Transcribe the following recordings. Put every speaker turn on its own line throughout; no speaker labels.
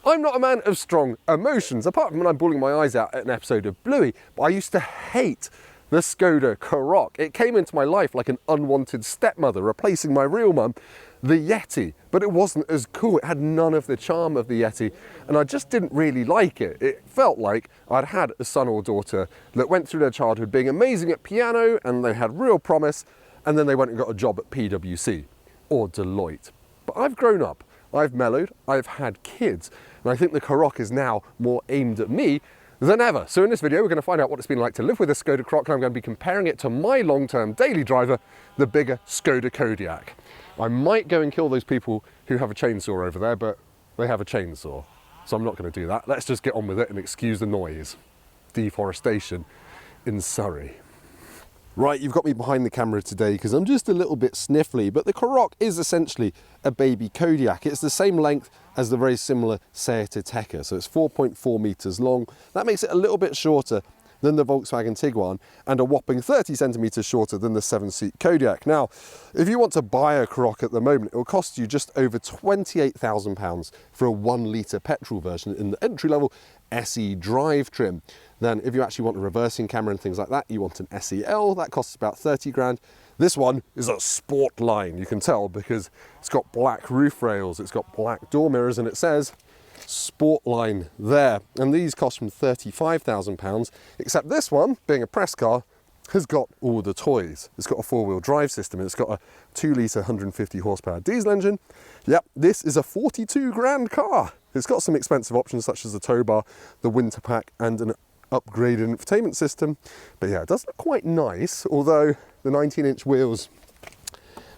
I'm not a man of strong emotions, apart from when I'm bawling my eyes out at an episode of Bluey, but I used to hate the Skoda Karoq. It came into my life like an unwanted stepmother, replacing my real mum, the Yeti. But it wasn't as cool. It had none of the charm of the Yeti, and I just didn't really like it. It felt like I'd had a son or daughter that went through their childhood being amazing at piano, and they had real promise, and then they went and got a job at PwC or Deloitte. But I've grown up, I've mellowed, I've had kids, and I think the Karoq is now more aimed at me than ever. So in this video, we're going to find out what it's been like to live with a Skoda Karoq, and I'm going to be comparing it to my long-term daily driver, the bigger Skoda Kodiaq. I might go and kill those people who have a chainsaw over there, but they have a chainsaw, so I'm not going to do that. Let's just get on with it and excuse the noise. Deforestation in Surrey. Right, you've got me behind the camera today because I'm just a little bit sniffly, but the Karoq is essentially a baby Kodiaq. It's the same length as the very similar Seat Ateca, so it's 4.4 meters long. That makes it a little bit shorter than the Volkswagen Tiguan and a whopping 30 centimeters shorter than the 7-seat Kodiaq. Now, if you want to buy a Karoq at the moment, it will cost you just over £28,000 for a 1 litre petrol version in the entry-level SE drive trim. Then if you actually want a reversing camera and things like that, you want an SEL, that costs about 30 grand. This one is a Sportline, you can tell, because it's got black roof rails, it's got black door mirrors, and it says Sportline there. And these cost from £35,000, except this one, being a press car, has got all the toys. It's got a 4-wheel drive system, it's got a 2 litre 150 horsepower diesel engine. Yep, this is a 42 grand car. It's got some expensive options such as the tow bar, the winter pack, and an upgraded infotainment system. But yeah, it does look quite nice, although the 19-inch wheels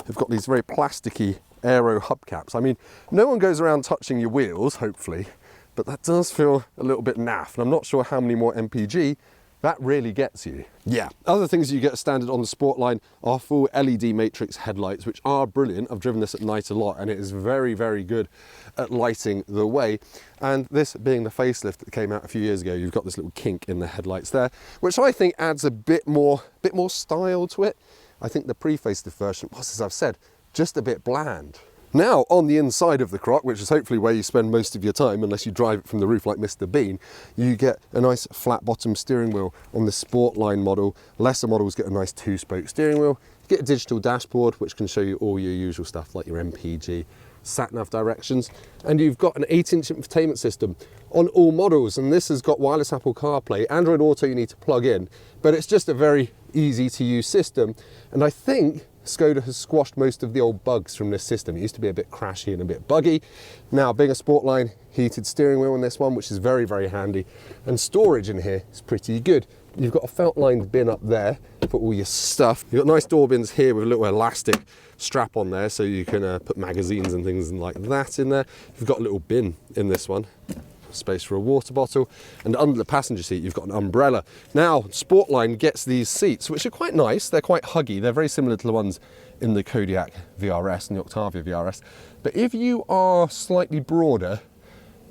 have got these very plasticky aero hubcaps. I mean, no one goes around touching your wheels, hopefully, but that does feel a little bit naff, and I'm not sure how many more MPG that really gets you. Yeah, other things you get standard on the Sportline are full LED matrix headlights, which are brilliant. I've driven this at night a lot, and it is very, very good at lighting the way. And this being the facelift that came out a few years ago, you've got this little kink in the headlights there, which I think adds a bit more style to it. I think the pre-facelift version was, as I've said, just a bit bland. Now, on the inside of the Karoq, which is hopefully where you spend most of your time, unless you drive it from the roof like Mr. Bean, you get a nice flat bottom steering wheel on the Sportline model. Lesser models get a nice 2-spoke steering wheel. You get a digital dashboard, which can show you all your usual stuff like your MPG, sat-nav directions, and you've got an 8-inch infotainment system on all models, and this has got wireless Apple CarPlay. Android Auto you need to plug in, but it's just a very easy to use system, and I think Skoda has squashed most of the old bugs from this system. It used to be a bit crashy and a bit buggy. Now, being a Sportline, heated steering wheel on this one, which is very, very handy, and storage in here is pretty good. You've got a felt-lined bin up there for all your stuff. You've got nice door bins here with a little elastic strap on there, so you can put magazines and things like that in there. You've got a little bin in this one, space for a water bottle, and under the passenger seat you've got an umbrella. Now, Sportline gets these seats, which are quite nice. They're quite huggy. They're very similar to the ones in the Kodiaq VRS and the Octavia VRS. But if you are slightly broader,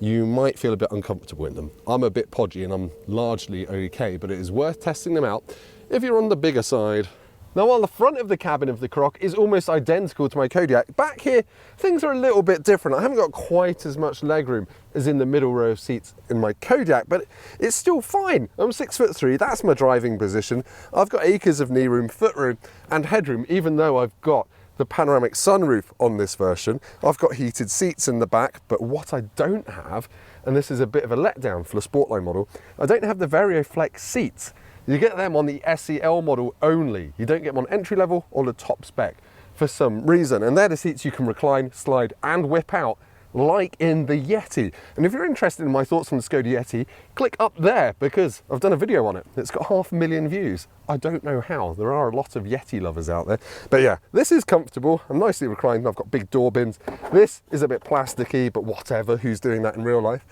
you might feel a bit uncomfortable in them. I'm a bit podgy and I'm largely okay, but it is worth testing them out if you're on the bigger side. Now, while the front of the cabin of the Karoq is almost identical to my Kodiaq, back here things are a little bit different. I haven't got quite as much legroom as in the middle row of seats in my Kodiaq, but it's still fine. I'm 6'3", that's my driving position. I've got acres of knee room, foot room, and headroom, even though I've got the panoramic sunroof on this version. I've got heated seats in the back, but what I don't have, and this is a bit of a letdown for the Sportline model, I don't have the VarioFlex seats. You get them on the SEL model only. You don't get them on entry level or the top spec for some reason. And they're the seats you can recline, slide, and whip out like in the Yeti. And if you're interested in my thoughts on the Skoda Yeti, click up there because I've done a video on it. It's got 500,000 views. I don't know how. There are a lot of Yeti lovers out there. But yeah, this is comfortable. I'm nicely reclined. I've got big door bins. This is a bit plasticky, but whatever. Who's doing that in real life?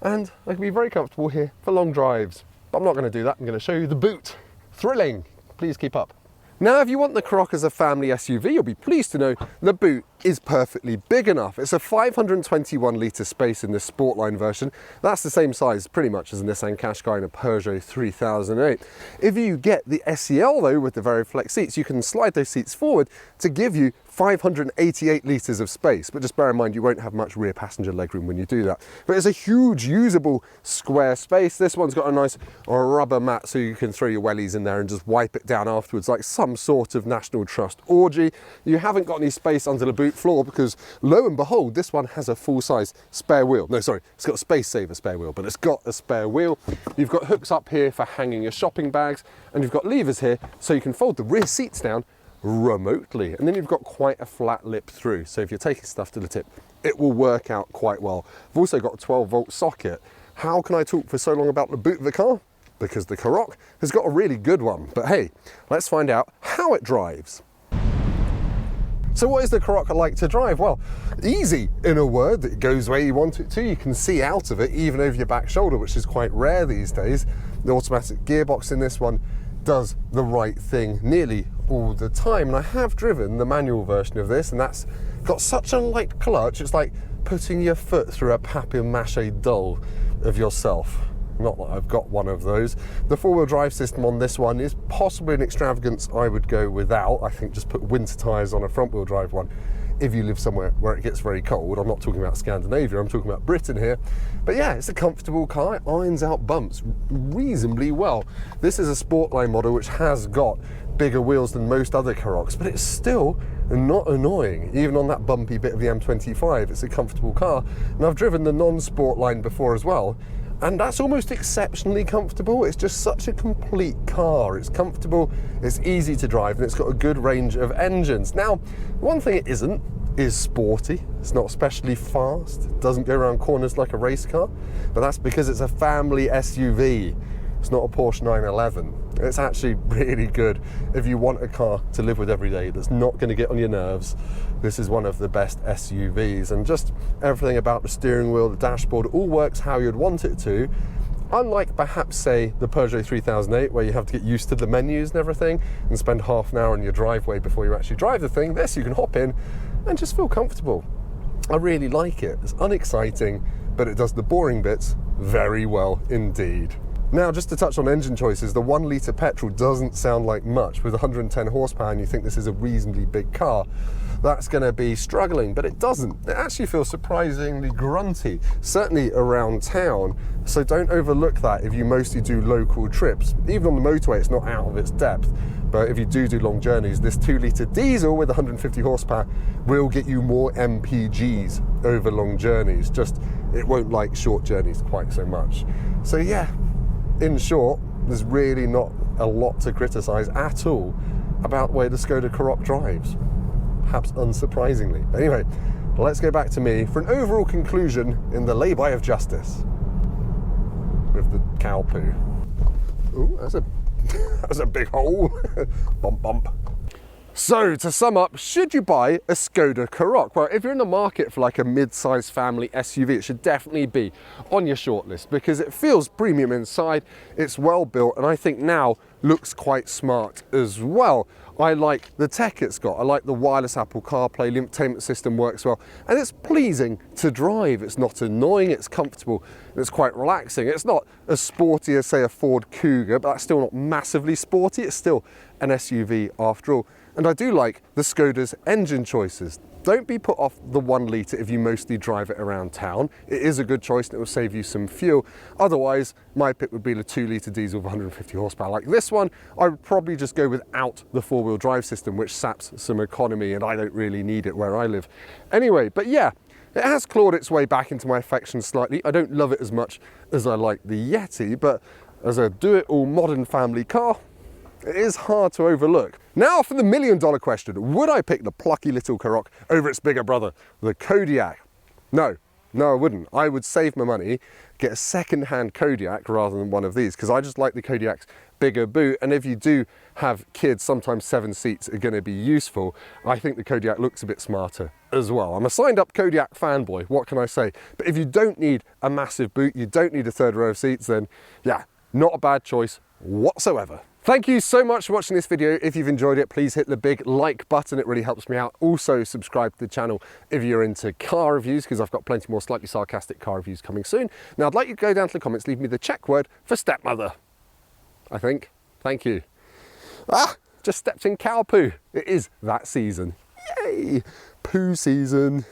And I can be very comfortable here for long drives. But I'm not going to do that. I'm going to show you the boot. Thrilling. Please keep up. Now, if you want the Karoq as a family SUV, you'll be pleased to know the boot is perfectly big enough. It's a 521 litre space in the Sportline version. That's the same size pretty much as a Nissan Qashqai and a Peugeot 3008. If you get the SEL though with the VarioFlex seats, you can slide those seats forward to give you 588 litres of space, but just bear in mind you won't have much rear passenger legroom when you do that. But it's a huge usable square space. This one's got a nice rubber mat so you can throw your wellies in there and just wipe it down afterwards like some sort of National Trust orgy. You haven't got any space under the boot floor because lo and behold, this one has a full-size spare wheel. No, sorry, it's got a space saver spare wheel, but it's got a spare wheel. You've got hooks up here for hanging your shopping bags, and you've got levers here so you can fold the rear seats down remotely, and then you've got quite a flat lip through, so if you're taking stuff to the tip it will work out quite well. I've also got a 12-volt socket. How can I talk for so long about the boot of the car? Because the Karoq has got a really good one. But hey, let's find out how it drives. So what is the Karoq like to drive? Well, easy in a word. It goes where you want it to. You can see out of it even over your back shoulder, which is quite rare these days. The automatic gearbox in this one does the right thing nearly all the time, and I have driven the manual version of this, and that's got such a light clutch, it's like putting your foot through a papier-mâché doll of yourself. Not that I've got one of those. The four-wheel drive system on this one is possibly an extravagance I would go without. I think just put winter tyres on a front-wheel drive one if you live somewhere where it gets very cold. I'm not talking about Scandinavia, I'm talking about Britain here. But yeah, it's a comfortable car. It irons out bumps reasonably well. This is a Sportline model which has got bigger wheels than most other Karoqs, but it's still not annoying. Even on that bumpy bit of the M25, it's a comfortable car. And I've driven the non-Sportline before as well, and that's almost exceptionally comfortable. It's just such a complete car. It's comfortable, it's easy to drive, and it's got a good range of engines. Now, one thing it isn't is sporty. It's not especially fast. It doesn't go around corners like a race car, but that's because it's a family SUV. It's not a Porsche 911. It's actually really good if you want a car to live with every day that's not going to get on your nerves. This is one of the best SUVs, and just everything about the steering wheel, the dashboard, all works how you'd want it to. Unlike perhaps, say, the Peugeot 3008, where you have to get used to the menus and everything and spend half an hour in your driveway before you actually drive the thing, this you can hop in and just feel comfortable. I really like it. It's unexciting, but it does the boring bits very well indeed. Now, just to touch on engine choices, the 1 litre petrol doesn't sound like much. With 110 horsepower and you think this is a reasonably big car, that's going to be struggling, but it doesn't. It actually feels surprisingly grunty, certainly around town, so don't overlook that if you mostly do local trips. Even on the motorway, it's not out of its depth, but if you do long journeys, this 2 litre diesel with 150 horsepower will get you more MPGs over long journeys, just it won't like short journeys quite so much. So yeah, in short, there's really not a lot to criticise at all about the way the Skoda Karoq drives, perhaps unsurprisingly. But anyway, let's go back to me for an overall conclusion in the lay-by of justice with the cow poo. Ooh, that's a big hole. Bump, bump. So, to sum up, should you buy a Skoda Karoq? Well, if you're in the market for like a mid-sized family SUV, it should definitely be on your shortlist because it feels premium inside, it's well built, and I think now looks quite smart as well. I like the tech it's got. I like the wireless Apple CarPlay, the infotainment system works well, and it's pleasing to drive. It's not annoying, it's comfortable, and it's quite relaxing. It's not as sporty as, say, a Ford Kuga, but that's still not massively sporty. It's still an SUV after all. And I do like the Skoda's engine choices. Don't be put off the 1 litre if you mostly drive it around town. It is a good choice and it will save you some fuel. Otherwise, my pick would be the 2 litre diesel with 150 horsepower. Like this one, I would probably just go without the 4-wheel drive system, which saps some economy, and I don't really need it where I live. Anyway, but yeah, it has clawed its way back into my affections slightly. I don't love it as much as I like the Yeti, but as a do-it-all modern family car, it is hard to overlook. Now for the million-dollar question, would I pick the plucky little Karoq over its bigger brother, the Kodiaq? No, I wouldn't. I would save my money, get a second-hand Kodiaq rather than one of these, because I just like the Kodiaq's bigger boot, and if you do have kids, sometimes 7 seats are going to be useful. I think the Kodiaq looks a bit smarter as well. I'm a signed-up Kodiaq fanboy, what can I say? But if you don't need a massive boot, you don't need a 3rd row of seats, then yeah, not a bad choice whatsoever. Thank you so much for watching this video. If you've enjoyed it, please hit the big like button. It really helps me out. Also, subscribe to the channel if you're into car reviews, because I've got plenty more slightly sarcastic car reviews coming soon. Now, I'd like you to go down to the comments, leave me the check word for stepmother, I think. Thank you. Ah, just stepped in cow poo. It is that season. Yay! Poo season.